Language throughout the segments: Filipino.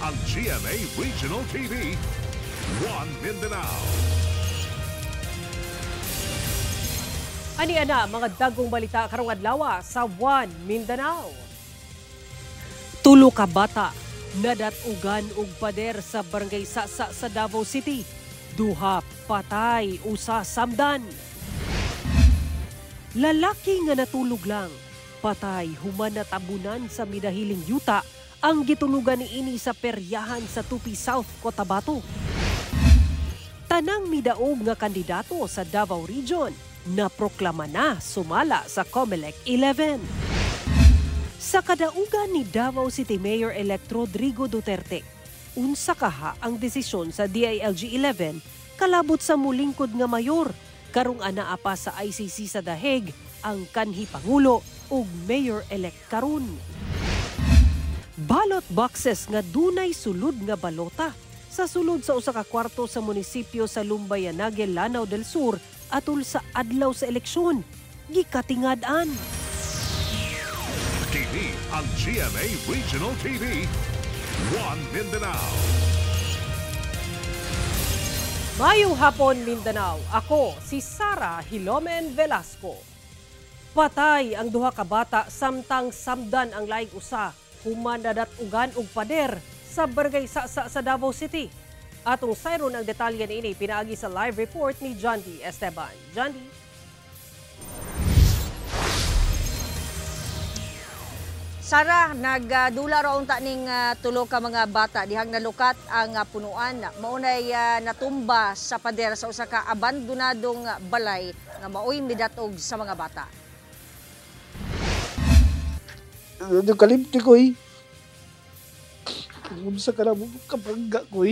ang GMA Regional TV, One Mindanao. Ani-ana mga dagong balita karong adlaw sa One Mindanao. Tulo ka bata nadatugan og pader sa barangay Sasa sa Davao City. Duha patay, usa samdan. Lalaki nga natulog lang, patay human natabunan sa midahiling yuta ang gitulugan niini sa peryahan sa Tupi South, Cotabato. Tanang midaog nga kandidato sa Davao Region na proklama na sumala sa COMELEC 11. Sa kadaugan ni Davao City Mayor-elect Rodrigo Duterte, unsa kaha ang desisyon sa DILG 11 kalabot sa mulingkod nga mayor karong anaa pa sa ICC sa Daheg ang kanhi Pangulo ug Mayor-elect karon. Ballot boxes nga dunay sulod nga balota sa sulod sa usa ka kwarto sa munisipyo sa Lumbayanague, Lanao del Sur atol sa adlaw sa eleksyon, gikatingad-an. Kini ang GMA Regional TV, One Mindanao. Mayong hapon, Mindanao. Ako si Sara Hilomen Velasco. Patay ang duha ka bata samtang samdan ang laing usa human nadatugan og pader sa barangay Sasa sa Davao City. Atong sayron ang detalye niini pinaagi sa live report ni John D. Esteban. John D. Sara, nagdula raw unta ning tulo ka mga bata dihang nalukat ang punuan. Maunay natumba sa pader sa usa ka abandonadong balay nga maoy midatog sa mga bata. Yung kalimti ko Unsa ka na mo kapangga ko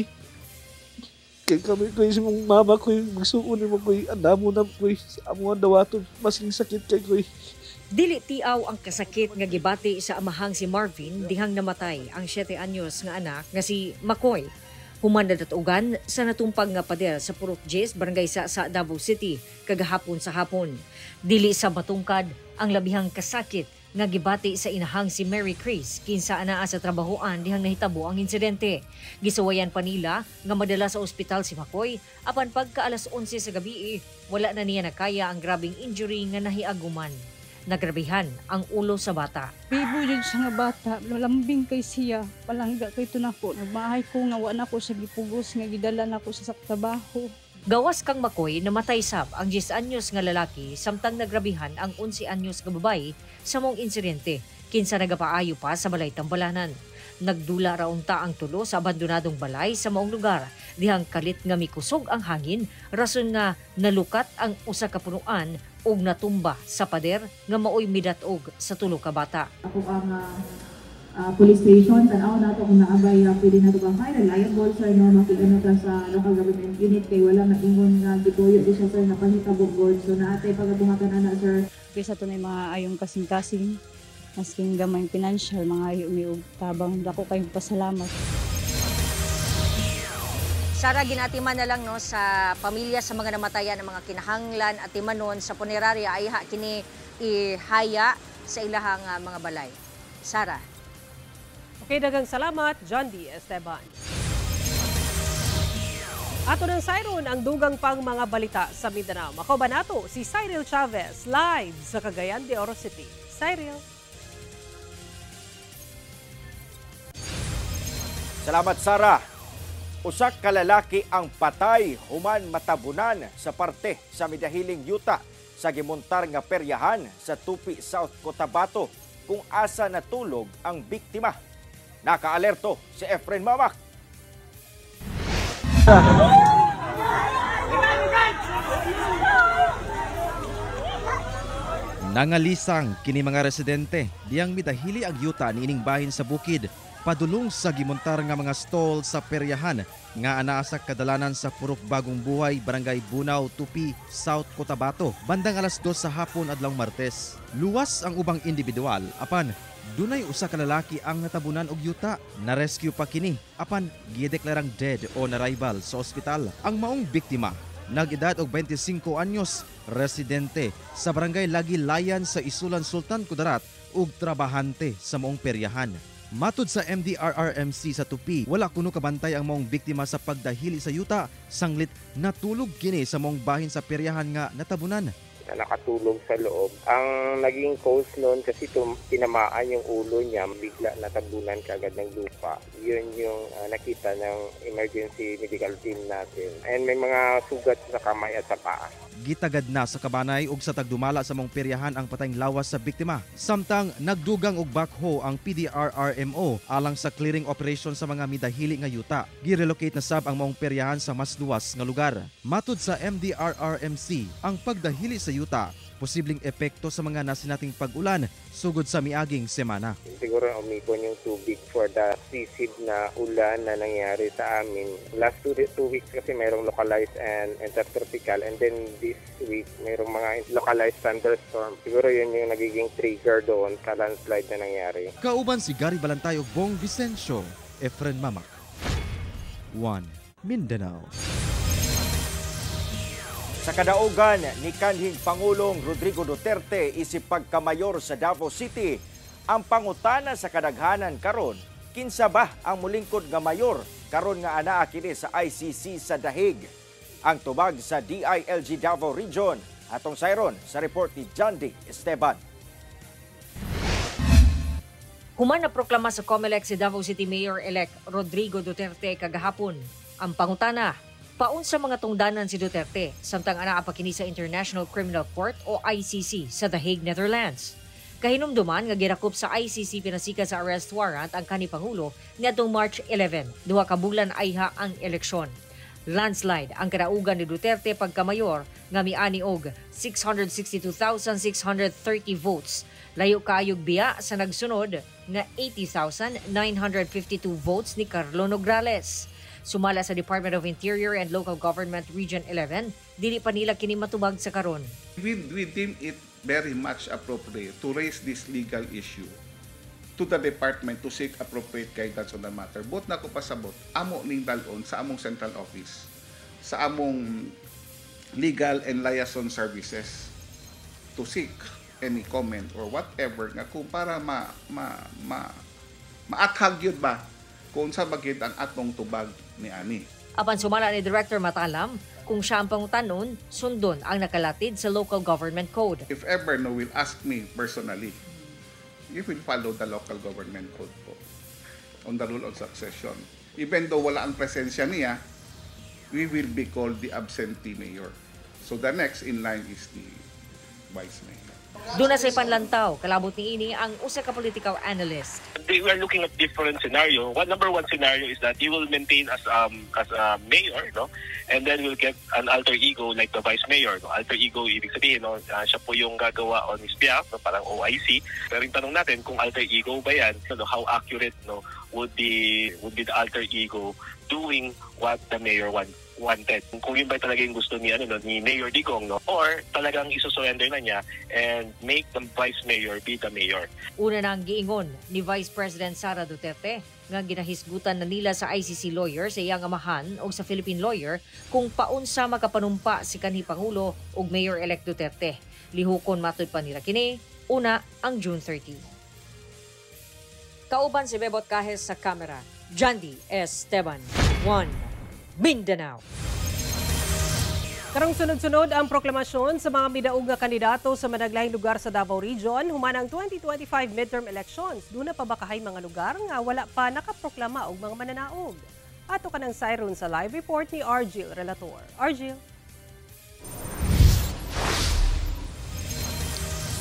Kaya kami ko sa mong mama ko magsuon mo ko andamo na ko sa among dawaton masing sakit kay ko Dili tiaw ang kasakit nga gibati sa amahang si Marvin dihang namatay ang 7 anyos nga anak nga si Makoy. Human nadatugan sa natumpag nga pader sa Purok Jes, barangay sa Davao City kagahapon sa hapon. Dili sa matungkad ang labihang kasakit nga gibati sa inahang si Mary Chris kinsa anaa sa trabahoan dihang nahitabo ang insidente. Gisawayan pa nila nga madala sa ospital si Makoy apan pagka alas 11 sa gabi wala na niya nakaya ang grabing injury nga nahiaguman. Nagrabihan ang ulo sa bata. Bibo yun siya nga bata, lambing kay siya, palangga kay tunako. Nagmahay ko nga wala ko sa gipugos nga gidala nako sa trabaho. Gawas kang Makoy namatay sab ang 10 anyos nga lalaki samtang nagrabihan ang 11 anyos nga babae sa mong insidente kinsa nagapaayo pa sa balay Tambalanan. Nagdula ra unta ang tulo sa abandonadong balay sa maong lugar dihang kalit nga mikusog ang hangin rason nga nalukat ang usa ka punuan ug natumba sa pader nga maoy midatog sa tulo ka bata. Ako ang police station, tanaw na ito kung naabay pwede na ito bang file, reliable sir, no, makikita na sa local government unit kay wala na ingon nga gipuyo di siya sir napahitabog board. So naatay pagabungatan na sir. Kaysa ito na yung mga ayong kasing-kasing, masking gamay financial, mga umiog tabang. Dako kayong pasalamat. Sara, ginatiman na lang no sa pamilya sa mga namatayan ng mga kinahanglan at timanon sa punerarya ay kini ihaya sa ilahang mga balay. Sara. Okay, daghang salamat, John D. Esteban. Ato ng sayron ang dugang pang mga balita sa Mindanao. Makoba nato si Cyril Chavez live sa Cagayan de Oro City. Cyril. Salamat, Sara. Usak ka lalaki ang patay human matabunan sa parte sa midahiling yuta sa gimontar nga peryahan sa Tupi South, Cotabato kung asa natulog ang biktima. Nakaalerto si Efren Mamak. Nangalisang kini mga residente diyang midahili ang yuta niining bahin sa bukid padulong sa gimontar nga mga stall sa peryahan nga anaa sa kadalanan sa Purok Bagong Buhay, Barangay Bunao, Tupi, South Cotabato, bandang alas 2 sa hapon adlawng Martes. Luwas ang ubang individual apan dunay usa ka lalaki ang natabunan og yuta. Na-rescue pa kini apan gideklarang dead o na-arrival sa ospital. Ang maong biktima nag-edad og 25 anyos, residente sa Barangay Lagi Layan sa Isulan, Sultan Kudarat ug trabahante sa maong peryahan. Matud sa MDRRMC sa Tupi, wala kuno kabantay ang maong biktima sa pagdahili sa yuta, sanglit natulog kini sa maong bahin sa peryahan nga natabunan. Na nakatulog sa loob. Ang naging cause noon kasi tinamaan yung ulo niya, bigla natabunan kagad ng lupa. Yun yung nakita ng emergency medical team natin. And may mga sugat sa kamay at sa paa. Gitagad na sa kabanay ug sa tagdumala sa mong peryahan ang patayng lawas sa biktima. Samtang nagdugang og backhoe ang PDRRMO alang sa clearing operation sa mga midahili nga yuta. Girelocate na sab ang maong peryahan sa mas luwas nga lugar. Matud sa MDRRMC, ang pagdahili sa yuta posibleng epekto sa mga nasinating pag-ulan sugod sa miaging semana. Siguro umipon yung tubig for the sisid na ulan na nangyari sa amin. Last 2 weeks kasi mayroong localized and intertropical, and then this week mayroong mga localized thunderstorm. Siguro yun yung nagiging trigger doon sa landslide na nangyari. Kauban si Gary Balantay ug Bong Vicencio, Efren Mamak. 1 Mindanao. Sa kadaugan ni kanhing Pangulong Rodrigo Duterte isip pagkamayor sa Davao City, ang pangutana sa kadaghanan karon, kinsa ba ang mulingkod nga mayor karon nga anaa kini sa ICC sa Dahig? Ang tubag sa DILG Davao Region, atong sayron sa report ni John D. Esteban. Human na proklama sa COMELEC si Davao City Mayor-elect Rodrigo Duterte kagahapon. Ang pangutana, paun sa mga tungdanan si Duterte, samtang anaa pa kini sa International Criminal Court o ICC sa The Hague, Netherlands. Kahinumduman nga girakop sa ICC pinasika sa arrest warrant ang kanhi Pangulo niadtong March 11, 2 ka bulan ayha ang eleksyon. Landslide ang kadaugan ni Duterte pagkamayor nga miani og 662,630 votes. Layo kaayog biya sa nagsunod nga 80,952 votes ni Carlo Nograles. Sumala sa Department of Interior and Local Government Region 11, dili pa nila kini matubag sa karon. We deem it very much appropriate to raise this legal issue to the department to seek appropriate guidance on the matter. Bot na ko pasabot, amo ning dalon sa among central office, sa among legal and liaison services to seek any comment or whatever nga kung para maathag yun ba kung sa bagid ang atong tubag ni ani. Apan sumala ni Director Matalam, kung siya ang pangutanon, sundon ang nakalatid sa Local Government Code. If ever no will ask me personally, you will follow the Local Government Code po on the rule of succession. Even though wala ang presensya niya, we will be called the absentee mayor. So the next in line is the vice mayor. Doon na sa panlantaw, kalabot ni ini ang usa ka political analyst. We are looking at different scenario. Number one scenario is that he will maintain as a mayor, no, and then we'll get an alter ego like the vice mayor. No? Alter ego ibig sabihin, no, siya po yung gagawa on his behalf, no, parang OIC. Pero yung tanong natin kung alter ego ba yan, no, how accurate no would be the alter ego doing what the mayor wanted. Kung yun ba talaga yung gusto ni Mayor Digong, no? Or talagang isusurrender na niya and make the vice mayor be the mayor. Una na ang giingon ni Vice President Sara Duterte nga ginahisgutan na nila sa ICC lawyer sa iyang amahan o sa Philippine lawyer kung paunsa makapanumpa si kanhi Pangulo ug Mayor-elect Duterte. Lihukon matud pa nila kini, una ang June 30. Kauban si Bebot Cajes sa kamera, Jandy Esteban, 1 Mindanao. Karong sunod-sunod ang proklamasyon sa mga midaog nga kandidato sa managlahing lugar sa Davao Region human ang 2025 midterm elections. Doon na pabakahay mga lugar nga wala pa nakaproklama og mga mananaog. Ato ka ng sayron sa live report ni Argil Relator. Argil.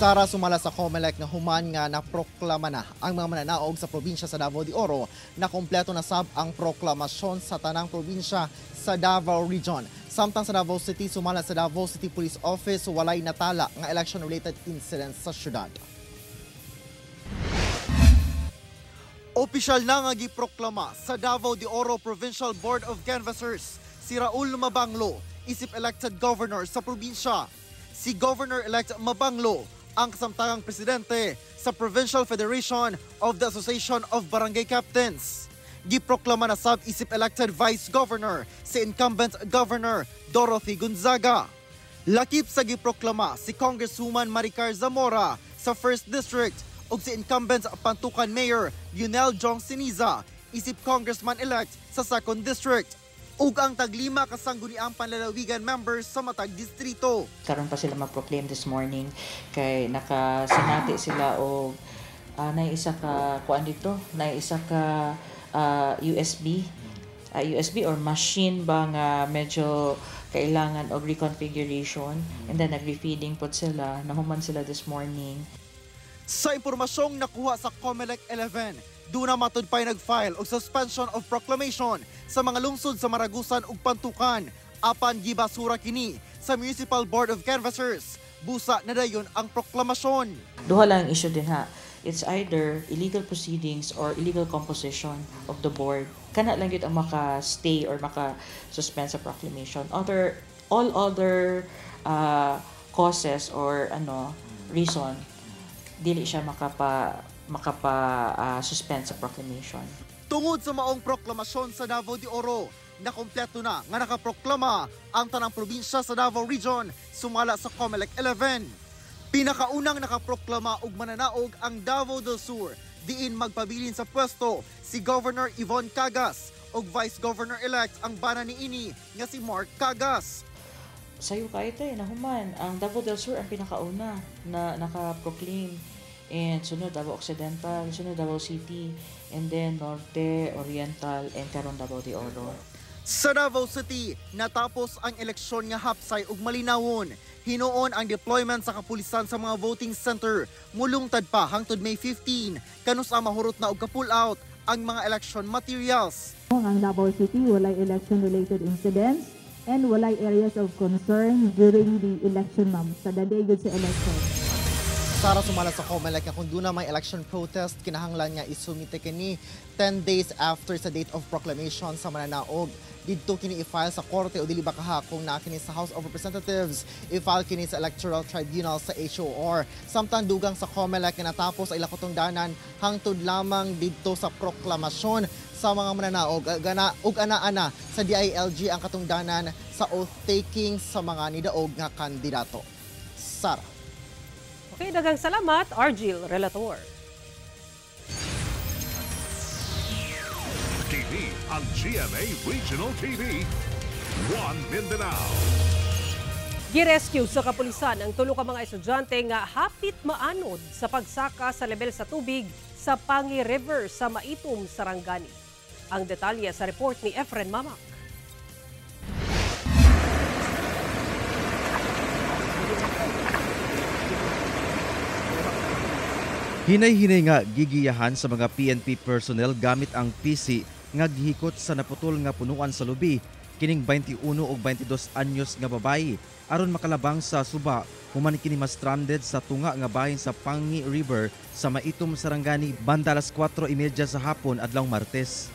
Sara, sumala sa COMELEC nga human nga naproklama na ang mga mananaog sa probinsya sa Davao de Oro na kompleto na sab ang proklamasyon sa tanang probinsya sa Davao Region. Samtang sa Davao City, sumala sa Davao City Police Office, walay natala nga election-related incidents sa syudad. Opisyal na nga giproklama sa Davao de Oro Provincial Board of Canvassers si Raul Mabanglo, isip elected governor sa probinsya. Si Governor-elect Mabanglo ang kasamtangang presidente sa Provincial Federation of the Association of Barangay Captains. Giproklama na sab isip elected Vice Governor si incumbent Governor Dorothy Gonzaga. Lakip sa giproklama si Congresswoman Maricar Zamora sa 1st District ug si incumbent Pantukan Mayor Yunel Jong Siniza isip congressman-elect sa 2nd District. Ug ang taglima ka sangguniang panlalawigan members sa matag distrito. Karon pa sila mag-proclaim this morning kay nakasinati sila og naisa ka kuan dito, naisa ka USB or machine ba nga medyo kailangan og reconfiguration, and then nag-refeeding pod sila, nahuman sila this morning. Sa impormasyong nakuha sa COMELEC 11, doon na matud pa'y nag-file og suspension of proclamation sa mga lungsod sa Maragusan ug Pantukan apan gibasura kini sa Municipal Board of Canvassers. Busa na dayon ang proklamasyon. Duha lang ang issue din ha. It's either illegal proceedings or illegal composition of the board. Kana lang yun ang maka-stay or maka-suspend sa proclamation. All other causes or reason, dili siya suspend sa proclamation. Tungod sa maong proklamasyon sa Davao de Oro, nakompleto na nga nakaproklama ang tanang probinsya sa Davao Region sumala sa COMELEC 11. Pinakaunang nakaproklama og mananaog ang Davao del Sur, diin magpabilin sa pwesto si Governor Yvonne Cagas og Vice Governor-elect ang bana niini nga si Mark Cagas. Sayo kayo nahuman, ang Davao del Sur ang pinakauna na nakaproclaim. And sunod Davao Occidental, sunod Davao City, and then Norte, Oriental, and karon Davao de Oro. Sa Davao City, natapos ang eleksyon nga hapsay ug malinawon. Hinuon ang deployment sa kapulisan sa mga voting center. Mulungtad pa hangtod May 15, kanus ang mahurot na og ka-pull out ang mga election materials. Ang Davao City walay election-related incidents and walay areas of concern during the election, ma'am. Sa daday gud sa election. Para sumala sa COMELEC nga kung doon na may election protest, kinahanglan nga isumite kini 10 days after sa date of proclamation sa mananaog. Didto kini i-file sa korte o dili ba kahakong na kini sa House of Representatives, i-file kini sa Electoral Tribunal sa HOR. Samtang dugang sa COMELEC nga natapos ay lakotong danan hangtod lamang didto sa proklamasyon sa mga mananaog ug ana-ana sa DILG ang katungdanan sa oath-taking sa mga nidaog nga kandidato. Sara. Okay, daghang salamat, Argil Relator. TV ang GMA Regional TV, One Mindanao. Girescue sa kapulisan ang tulo ka mga estudyante nga hapit maanod sa pagsaka sa level sa tubig sa Pangi River sa Maitom, Sarangani. Ang detalye sa report ni Efren Mamak. Hinay-hinay nga gigiyahan sa mga PNP personnel gamit ang PC nga gihikot sa naputol nga punuan sa lubi kining 21 o 22 anyos nga babayi aron makalabang sa suba human kini ma-stranded sa tunga nga bahin sa Pangi River sa Maitom, Sarangani banda alas 4:30 sa hapon adlawng Martes.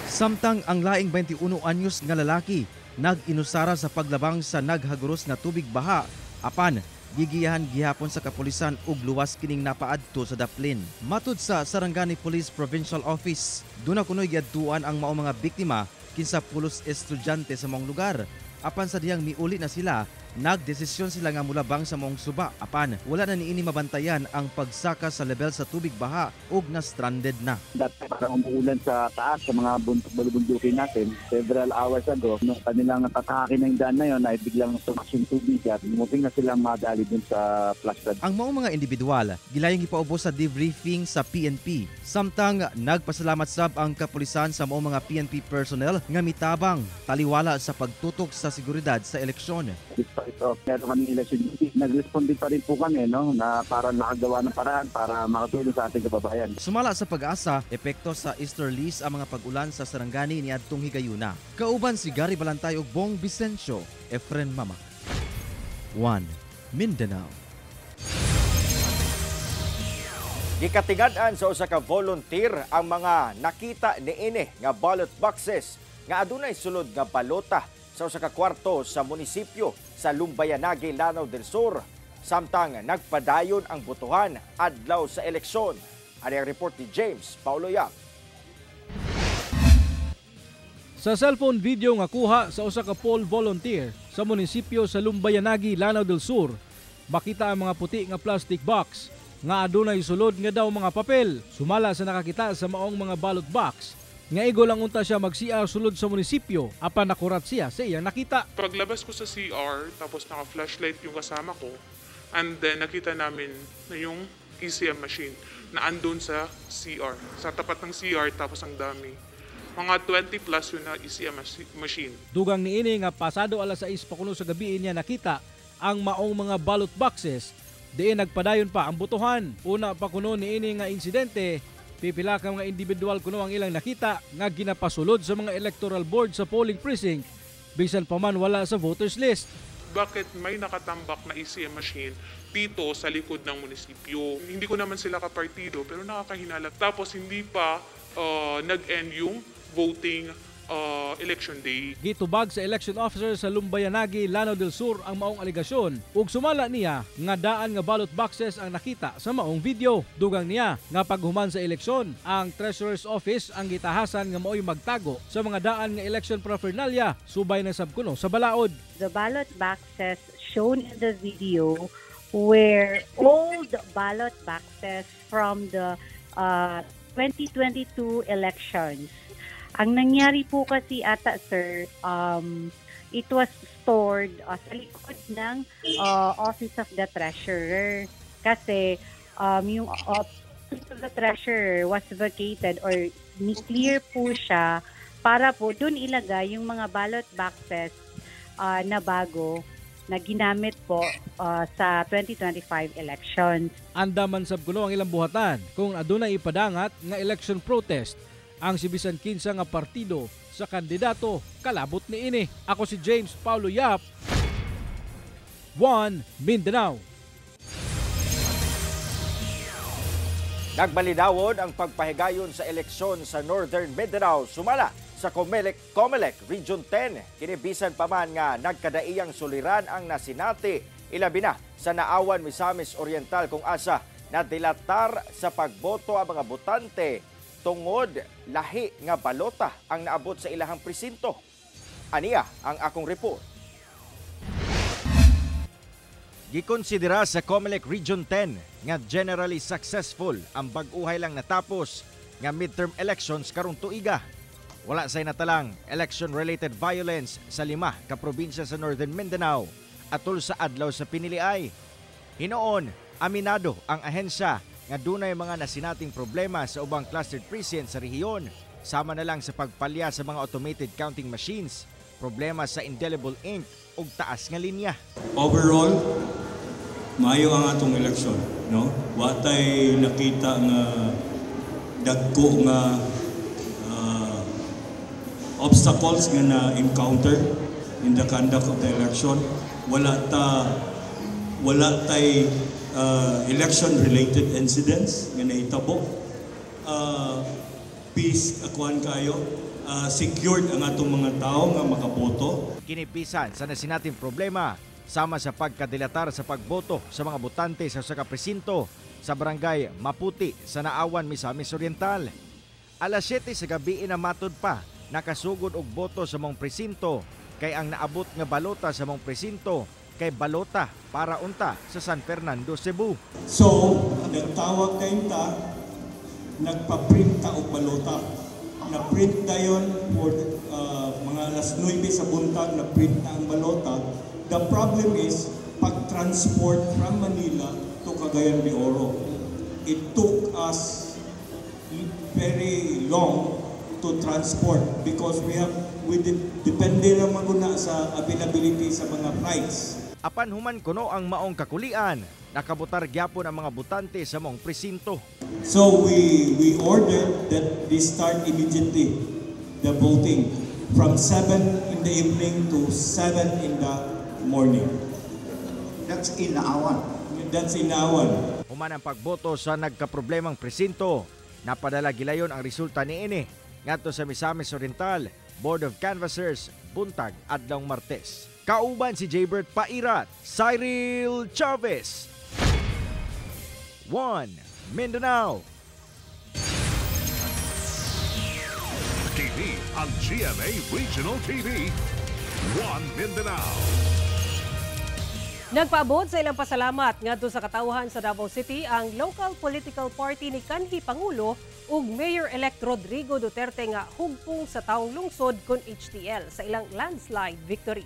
Samtang ang laing 21 anyos nga lalaki nag-inusara sa paglabang sa naghaguros nga tubig baha apan gigiyahan gihapon sa kapulisan ug luwas kining napaadto sa daplin. Matud sa Sarangani Police Provincial Office, duna kunoy giadtuan ang mao mga biktima kinsa pulos estudyante sa maong lugar. Apan sa diyang miuli na sila, nagdesisyon sila nga mulabang sa maong suba apan wala na niini mabantayan ang pagsaka sa level sa tubig baha ug na stranded na. Dati parang umuulan sa taas sa mga bundukin natin several hours ago. Nung kanilang tatahakin ng daan na yun ay biglang tumaas yung tubig at muting na silang madali dun sa flashlight. Ang maong mga individual gilayong ipaubos sa debriefing sa PNP. Samtang nagpasalamat sab ang kapulisan sa maong mga PNP personnel nga mitabang taliwala sa pagtutok sa seguridad sa eleksyon. Meron kami election duty. Nag-respond din pa rin po kami na para nakagawa ng paraan para makatulong sa ating kababayan. Sumala sa pag-asa, epekto sa easterlies ang mga pag-ulan sa Sarangani niadtong higayuna. Kauban si Gary Balantay ug Bong Vicencio, Efren Mama. One Mindanao. Gikatingad-an sa usa ka volunteer ang mga nakita niini nga ballot boxes nga adunay sulod nga balota sa usa ka kwarto sa munisipyo sa Lumbayanagi, Lanao del Sur. Samtang nagpadayon ang botohan adlaw sa eleksyon. Ari ang report ni James Paulo Yap. Sa cellphone video nga kuha sa usa ka poll volunteer sa munisipyo sa Lumbayanagi, Lanao del Sur, makita ang mga puti nga plastic box nga adunay sulod nga daw mga papel. Sumala sa nakakita sa maong mga ballot box nga igo lang unta siya mag-CR sulod sa munisipyo apan nakurat siya sa iyang nakita. Paglabas ko sa CR, tapos naka-flashlight yung kasama ko, and then nakita namin na yung ECM machine na andun sa CR. Sa tapat ng CR, tapos ang dami. Mga 20 plus yun na ECM machine. Dugang niini nga pasado alas 6 pa kuno sa gabi niya nakita ang maong mga ballot boxes. Diin nagpadayon pa ang butuhan. Una pa kuno niini nga insidente, pipila ka mga individual kuno ang ilang nakita nga ginapasulod sa mga electoral board sa polling precinct bisan pa man wala sa voters list. Bakit may nakatambak na ECM machine dito sa likod ng munisipyo? Hindi ko naman sila kapartido pero nakakahinala. Tapos hindi pa nag-end yung voting election day. Gitubag sa election officer sa Lumbayanagi, Lanao del Sur ang maong aligasyon ug sumala niya nga daan nga ballot boxes ang nakita sa maong video. Dugang niya nga paghuman sa eleksyon, ang Treasurer's Office ang gitahasan nga mao'y magtago sa mga daan nga election paraphernalia subay na sabkuno sa balaod. The ballot boxes shown in the video were old ballot boxes from the 2022 elections. Ang nangyari po kasi ata, sir, it was stored sa likod ng Office of the Treasurer. Kasi yung Office of the Treasurer was vacated or ni-clear po siya para po dun ilagay yung mga ballot boxes na bago na ginamit po sa 2025 elections. Andaman sab kuno ang ilang buhatan kung adunay ipadangat nga election protest ang si bisan kinsa nga partido sa kandidato kalabot niini. Ako si James Paulo Yap, 1 Mindanao. Nagbalidawon ang pagpahigayon sa eleksyon sa Northern Mindanao sumala sa Comelec Region 10. Kinibisan pa man nga nagkadaiyang suliran ang nasinati ilabi na sa Naawan, Misamis Oriental kung asa na dilatar sa pagboto ang mga botante tungod lahi nga balota ang naabot sa ilahang presinto. Aniya ang akong report. Gikonsidera sa Comelec Region 10 nga generally successful ang bag-uhay lang natapos nga midterm elections karong tuiga. Wala say natalang election-related violence sa 5 ka probinsya sa Northern Mindanao atol sa adlaw sa piniliay. Hinoon, aminado ang ahensya nga dunay mga nasinating problema sa ubang clustered precincts sa rehiyon, sama na lang sa pagpalya sa mga automated counting machines, problema sa indelible ink ug taas nga linya. Overall, maayo ang atong eleksyon, no? Watay nakita nga dagko nga obstacles nga na-encounter in the conduct of the election. Wala tay election-related incidents nga nahitabo. Peace, akuan kayo. Secured ang atong mga tao nga makaboto. Kinipisan sa nasinating problema sama sa pagkadilatar sa pagboto sa mga botante sa usa ka presinto sa barangay Maputi sa Naawan, Misamis Oriental. Alas 7 sa gabi inamatod pa nakasugod og boto sa mong presinto kay ang naabot nga balota sa mong presinto kay balota para unta sa San Fernando, Cebu. So, nagtawag kayo ta, nagpa-print ta og balota. Na-print dayon for mga alas 9 sa buntag, na-print na ang balota. The problem is, pag-transport from Manila to Cagayan de Oro. It took us very long to transport because we depende na maguna sa availability sa mga flights. Apan human kuno ang maong kakulian, nakabutar gyapon ang mga botante sa maong presinto. So we ordered that they start immediately the voting from 7 in the evening to 7 in the morning. That's in Naawan. That's in Naawan. Human ang pagboto sa nagkaproblemang presinto, napadala gilayon ang resulta niini ngadto sa Misamis Oriental Board of Canvassers buntag adlawng Martes. Kauban si Jaybert Pairat, Cyril Chavez, 1 Mindanao. TV ang GMA Regional TV, 1 Mindanao. Nagpaabot sa ilang pasalamat ngadto sa katawhan sa Davao City ang local political party ni kanhi Pangulo ug Mayor-elect Rodrigo Duterte nga hugpong sa taong lungsod kon HTL sa ilang landslide victory.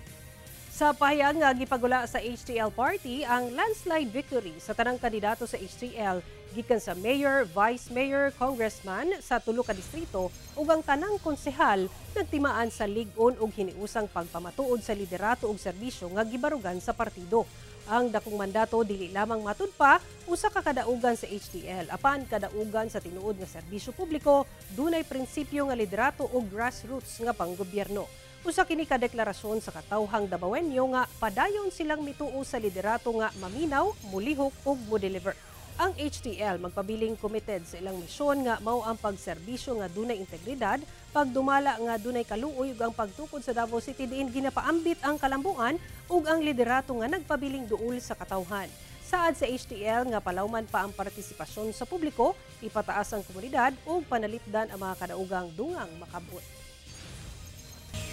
Sa pahayag nga gipagula sa HTL party, ang landslide victory sa tanang kandidato sa HTL gikan sa mayor, vice mayor, congressman sa tulo ka distrito ug ang tanang konsehal nagtimaan sa lig-on ug hiniusang pagpamatuod sa liderato ug serbisyo nga gibarugan sa partido. Ang dakong mandato dili lamang matud pa usa ka kadaugan sa HTL apan kadaugan sa tinuod nga serbisyo publiko, dunay prinsipyo nga liderato ug grassroots nga panggobyerno. Usa kini ka deklarasyon sa katawhang Davaoenyo nga padayon silang mituo sa liderato nga maminaw, mulihok ug mo-deliver. Ang HTL magpabiling committed sa ilang misyon nga mao ang pagserbisyo nga dunay integridad, pagdumala nga dunay kaluoy ug ang pagtukod sa Davao City diin ginapaambit ang kalambuan ug ang liderato nga nagpabiling duol sa katawhan. Saad sa HTL nga palawman pa ang partisipasyon sa publiko, ipataas ang komunidad ug panalipdan ang mga kadaugang dungang makabot.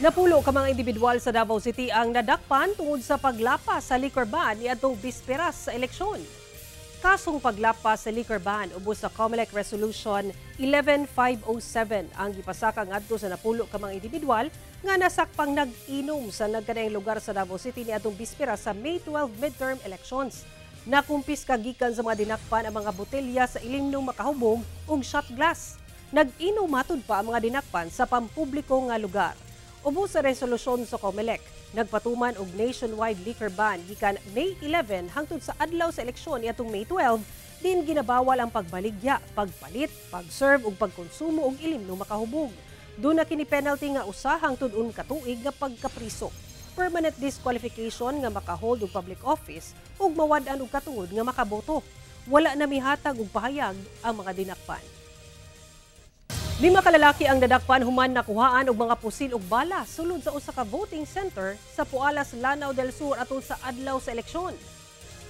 Napulo ka mga individual sa Davao City ang nadakpan tungod sa paglapas sa liquor ban niadtong bisperas sa eleksyon. Kasong paglapas sa liquor ban ubos sa COMELEC Resolution 11507 ang gipasaka ngadto sa napulo ka mga individual nga nasakpang nag-inom sa nagkadaing lugar sa Davao City niadtong bispera sa May 12 midterm elections. Nakumpis kagikan sa mga dinakpan ang mga botelya sa ilimnong makahubog ug shot glass. Nag-inom matud pa ang mga dinakpan sa pampubliko nga lugar. Ubos sa resolusyon sa COMELEC, nagpatuman og nationwide liquor ban gikan May 11 hangtod sa adlaw sa eleksyon niadtong May 12, din ginabawal ang pagbaligya, pagpalit, pag-serve ug pagkonsumo og ilimnong makahubog. Doon na kini penalty nga usa hangtod 1 ka tuig nga pagkapriso. Permanent disqualification nga makahold og public office ug mawad-an og katungod nga makaboto. Wala na mihatag og pahayag ang mga dinakpan. 5 ka lalaki ang nadakpan human nakuhaan og mga pusil ug bala sulod sa usa ka voting center sa Pualas, Lanao del Sur atol sa adlaw sa eleksyon.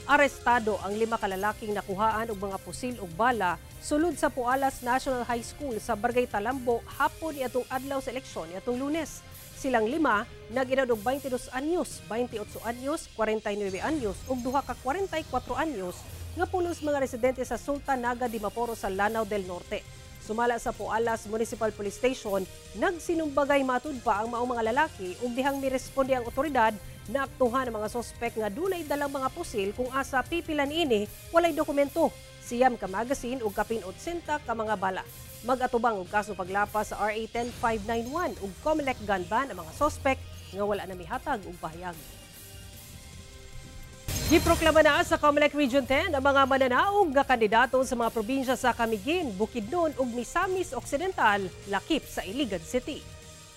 Arestado ang 5 ka lalaking nakuhaan og mga pusil ug bala sulod sa Pualas National High School sa Barangay Talambo hapon niadtong adlaw sa eleksyon niadtong Lunes. Silang 5 nag-edad og 22 anyos, 28 anyos, 49 anyos ug duha ka 44 anyos nga pulos mga residente sa Sultan Naga di Maporo sa Lanao del Norte. Sumala sa Pualas Municipal Police Station, nagsinumbagay matud pa ang maong mga lalaki ug dihang miresponde ang otoridad na aktuhan ang mga sospek nga dunay dalang mga pusil kung asa pipilan ini walay dokumento. Siyam ka magazine ug kapin 80 ka mga bala. Mag-atubang og kaso paglapas sa RA 10591 ug COMELEC gun ban ang mga sospek nga wala na mihatag og pahayag. Giproklama na sa COMELEC Region 10 ang mga mananaog nga kandidato sa mga probinsya sa Camiguin, Bukidnon ug Misamis Occidental lakip sa Iligan City.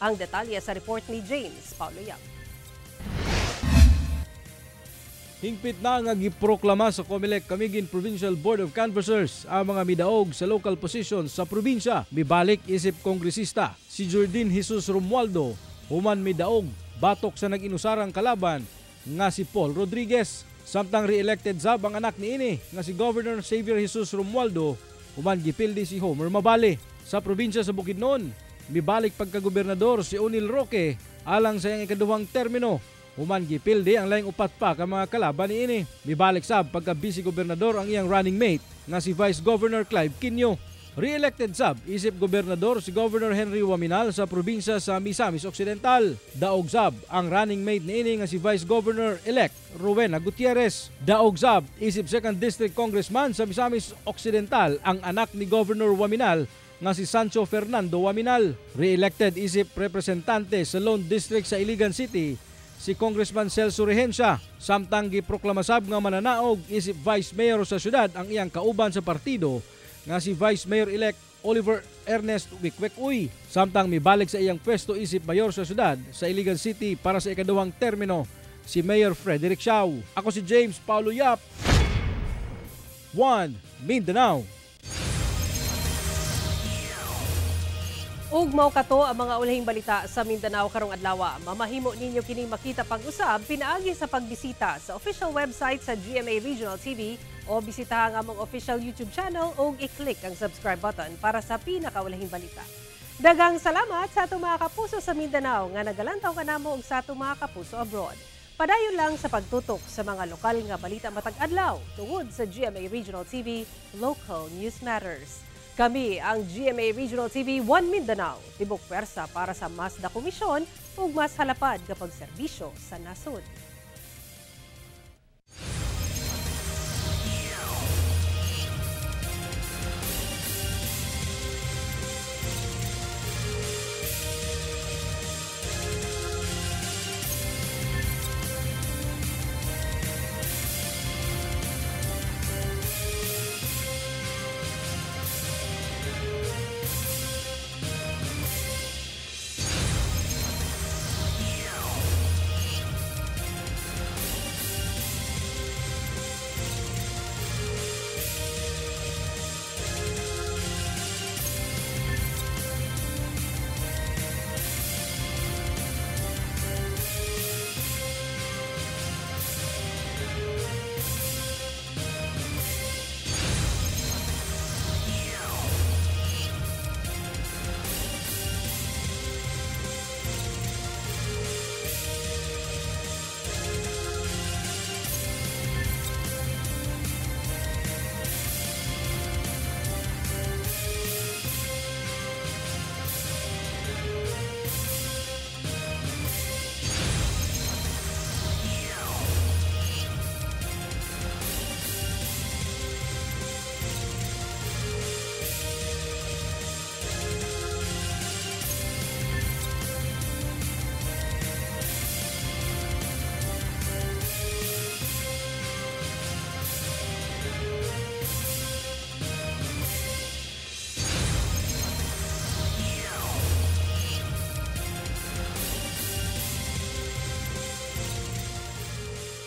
Ang detalye sa report ni James Paulo Yap. Hingpit na nga giproklama sa COMELEC Camiguin Provincial Board of Canvassers ang mga midaog sa local positions sa probinsya. Mibalik isip kongresista si Jordan Jesus Romualdo human midaog batok sa nag-inusarang kalaban nga si Paul Rodriguez. Samtang re-elected sab ang anak niini nga si Governor Xavier Jesus Romualdo human gipildi si Homer Mabale. Sa probinsya sa Bukidnon, mibalik pagkagobernador si Onil Roque alang sa iyang ikaduhang termino. Human gipildi ang laing upat pa ka mga kalaban niini. Mibalik sab pagka vice gobernador ang iyang running mate nga si Vice Governor Clive Quino. Re-elected sab isip gobernador si Governor Henry Waminal sa probinsya sa Misamis Occidental. Daog sab ang running mate niini nga si Vice Governor-elect Rowena Gutierrez. Daog sab isip 2nd District Congressman sa Misamis Occidental ang anak ni Governor Waminal nga si Sancho Fernando Waminal. Re-elected isip representante sa Lone District sa Iligan City si Congressman Celso Regencia. Samtang giproklamasab nga mananaog isip Vice Mayor sa syudad ang iyang kauban sa partido nga si Vice Mayor-elect Oliver Ernest Wikwek-Uy. Samtang mibalik sa iyang pwesto isip mayor sa syudad sa Iligan City para sa ikaduhang termino si Mayor Frederick Siao. Ako si James Paulo Yap, 1 Mindanao. Ug mao kato ang mga ulahing balita sa Mindanao karong adlaw. Mamahimo ninyo kining makita pag-usab pinaagi sa pagbisita sa official website sa GMA Regional TV o bisitahan ang among official YouTube channel o i-click ang subscribe button para sa pinakaulahing balita. Daghang salamat sa atong mga kapuso sa Mindanao nga nagalantaw kanamo og sa atong mga kapuso abroad. Padayon lang sa pagtutok sa mga lokal nga balita matag adlaw tungod sa GMA Regional TV Local News Matters. Kami ang GMA Regional TV 1 Mindanao, tibok pwersa para sa mas da komisyon ug mas halapad kapag serbisyo sa nasod.